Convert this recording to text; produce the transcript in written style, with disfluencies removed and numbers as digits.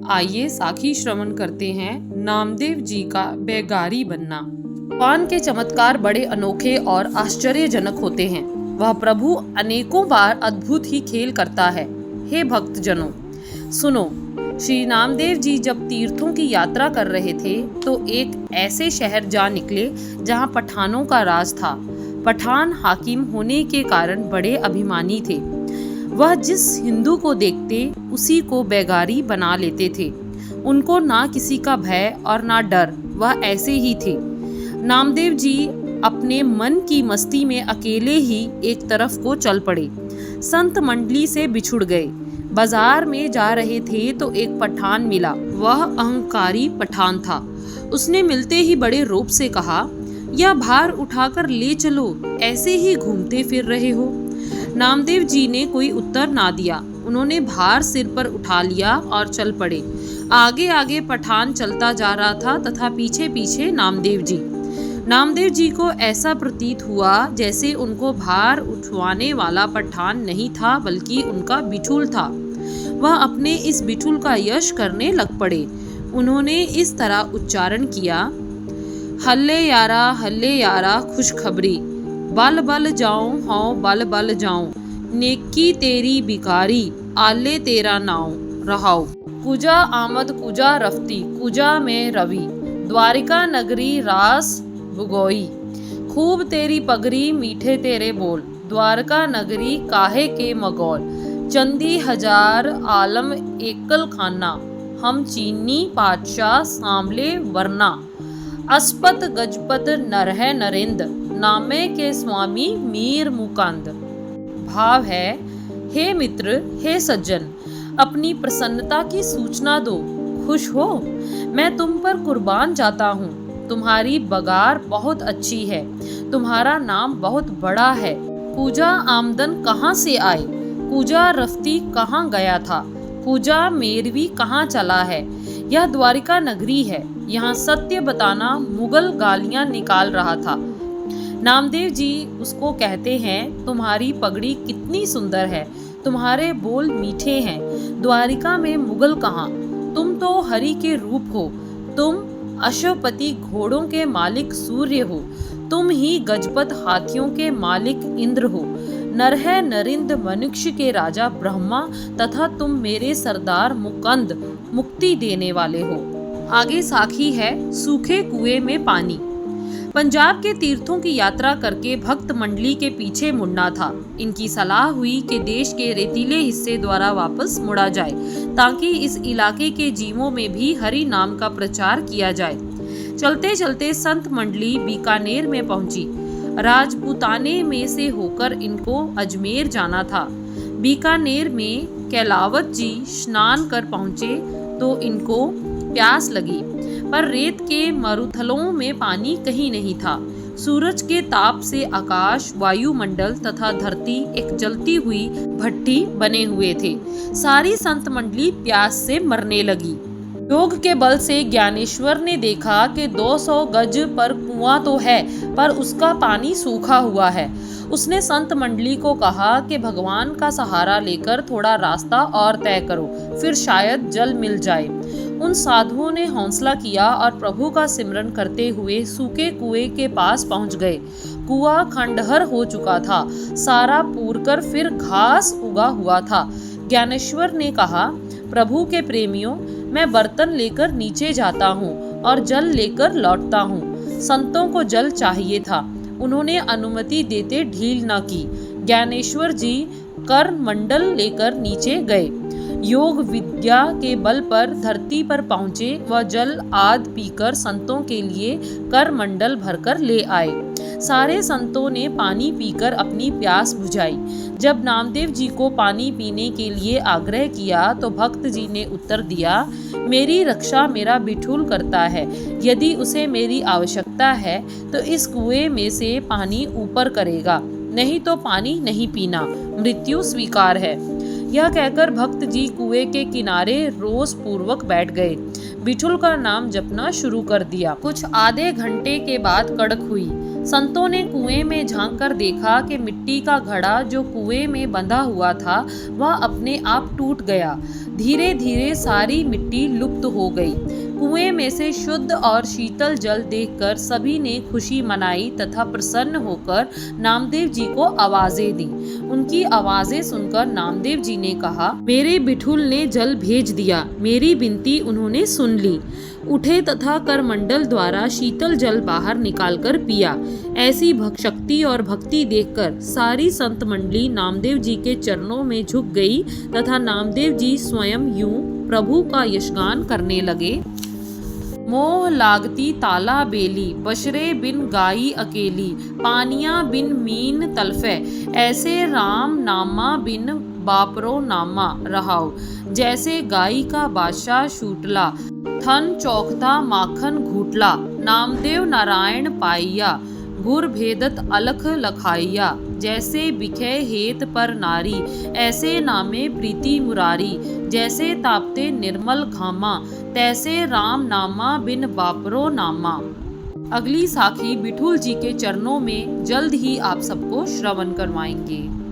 आइए साखी श्रवण करते हैं नामदेव जी का बैगारी बनना। भगवान के चमत्कार बड़े अनोखे और आश्चर्यजनक होते हैं। वह प्रभु अनेकों बार अद्भुत ही खेल करता है। हे भक्तजनों, सुनो। श्री नामदेव जी जब तीर्थों की यात्रा कर रहे थे तो एक ऐसे शहर जा निकले जहां पठानों का राज था। पठान हाकिम होने के कारण बड़े अभिमानी थे। वह जिस हिंदू को देखते उसी को बैगारी बना लेते थे। उनको ना किसी का भय और ना डर, वह ऐसे ही थे। नामदेव जी अपने मन की मस्ती में अकेले ही एक तरफ को चल पड़े। संत मंडली से बिछुड़ गए। बाजार में जा रहे थे तो एक पठान मिला। वह अहंकारी पठान था। उसने मिलते ही बड़े रोब से कहा, यह भार उठाकर ले चलो, ऐसे ही घूमते फिर रहे हो। नामदेव जी ने कोई उत्तर ना दिया। उन्होंने भार सिर पर उठा लिया और चल पड़े। आगे आगे पठान चलता जा रहा था तथा पीछे पीछे नामदेव जी। नामदेव जी को ऐसा प्रतीत हुआ जैसे उनको भार उठवाने वाला पठान नहीं था बल्कि उनका बिठूल था। वह अपने इस बिठूल का यश करने लग पड़े। उन्होंने इस तरह उच्चारण किया, हल्ले यारा खुशखबरी, बल बल जाऊं हाँ बल बल जाऊं, नेकी तेरी बिकारी, आले तेरा नाव रहाओ। कुजा आमद कुजा रफ्ती, कुजा में रवि, द्वारिका नगरी रास भुगोई, खूब तेरी पगरी मीठे तेरे बोल, द्वारका नगरी काहे के मगौल, चंदी हजार आलम एकल खाना, हम चीनी पातशाह सांभले वरना, अस्पत गजपत नरह नरेंद्र, नामे के स्वामी मीर मुकंद। भाव है, हे मित्र, हे सज्जन, अपनी प्रसन्नता की सूचना दो। खुश हो? मैं तुम पर कुर्बान जाता हूँ। तुम्हारी बगार बहुत अच्छी है। तुम्हारा नाम बहुत बड़ा है। पूजा आमदन कहाँ से आए? पूजा रफ्ती कहाँ गया था? पूजा मेरवी कहाँ चला है? यह द्वारिका नगरी है। यहाँ सत्य बताना मुगल गालियाँ निकाल रहा था। नामदेव जी उसको कहते हैं, तुम्हारी पगड़ी कितनी सुंदर है, तुम्हारे बोल मीठे हैं। द्वारिका में मुगल कहाँ? तुम तो हरि के रूप हो। तुम अश्वपति घोड़ों के मालिक सूर्य हो। तुम ही गजपत हाथियों के मालिक इंद्र हो। नरह नरिंद मनुष्य के राजा ब्रह्मा तथा तुम मेरे सरदार मुकंद मुक्ति देने वाले हो। आगे साखी है, सूखे कुएं में पानी। पंजाब के तीर्थों की यात्रा करके भक्त मंडली के पीछे मुड़ना था। इनकी सलाह हुई कि देश के रेतीले हिस्से द्वारा वापस मुड़ा जाए ताकि इस इलाके के जीवों में भी हरि नाम का प्रचार किया जाए। चलते चलते संत मंडली बीकानेर में पहुंची। राजपूताने में से होकर इनको अजमेर जाना था। बीकानेर में कैलावत जी स्नान कर पहुंचे तो इनको प्यास लगी, पर रेत के मरुथलों में पानी कहीं नहीं था। सूरज के ताप से आकाश, वायुमंडल तथा धरती एक जलती हुई भट्टी बने हुए थे। सारी संत मंडली प्यास से मरने लगी। योग के बल से ज्ञानेश्वर ने देखा कि 200 गज पर कुआं तो है पर उसका पानी सूखा हुआ है। उसने संत मंडली को कहा कि भगवान का सहारा लेकर थोड़ा रास्ता और तय करो, फिर शायद जल मिल जाए। उन साधुओं ने हौसला किया और प्रभु का सिमरन करते हुए सूखे कुएं के पास पहुंच गए। कुआं खंडहर हो चुका था, सारा पूरकर फिर घास उगा हुआ था। ज्ञानेश्वर ने कहा, प्रभु के प्रेमियों, मैं बर्तन लेकर नीचे जाता हूँ और जल लेकर लौटता हूँ। संतों को जल चाहिए था। उन्होंने अनुमति देते ढील न की। ज्ञानेश्वर जी कर मंडल लेकर नीचे गए। योग विद्या के बल पर धरती पर पहुँचे व जल आद पीकर संतों के लिए कर मंडल भरकर ले आए। सारे संतों ने पानी पीकर अपनी प्यास बुझाई। जब नामदेव जी को पानी पीने के लिए आग्रह किया तो भक्त जी ने उत्तर दिया, मेरी रक्षा मेरा बिठूल करता है। यदि उसे मेरी आवश्यकता है तो इस कुएं में से पानी ऊपर करेगा, नहीं तो पानी नहीं पीना, मृत्यु स्वीकार है। यह कहकर भक्त जी कुएं के किनारे रोष पूर्वक बैठ गए। बिठूल का नाम जपना शुरू कर दिया। कुछ आधे घंटे के बाद कड़क हुई। संतों ने कुएं में झांक कर देखा कि मिट्टी का घड़ा जो कुएं में बंधा हुआ था वह अपने आप टूट गया। धीरे धीरे सारी मिट्टी लुप्त हो गई। कुएं में से शुद्ध और शीतल जल देखकर सभी ने खुशी मनाई तथा प्रसन्न होकर नामदेव जी को आवाजें दी। उनकी आवाजें सुनकर नामदेव जी ने कहा, मेरे बिठुल ने जल भेज दिया, मेरी विनती उन्होंने सुन ली। उठे तथा करमंडल द्वारा शीतल जल बाहर निकालकर पिया। ऐसी शक्ति और भक्ति देखकर सारी संत मंडली नामदेव जी के चरणों में झुक गई तथा नामदेव जी स्वयं यूं प्रभु का यशगान करने लगे। मोह लागती ताला बेली, बशरे बिन गाई अकेली, पानिया बिन मीन तलफे, ऐसे राम नामा बिन बापरो नामा रहाओ। जैसे गाई का बादशाह शूटला, थन चौकता माखन घूटला, नामदेव नारायण पाइया, गुर भेदत अलख लखाइया। जैसे बिखे हेत पर नारी, ऐसे नामे प्रीति मुरारी। जैसे तापते निर्मल घामा, तैसे राम नामा बिन बापरो नामा। अगली साखी बिठुल जी के चरणों में जल्द ही आप सबको श्रवण करवाएंगे।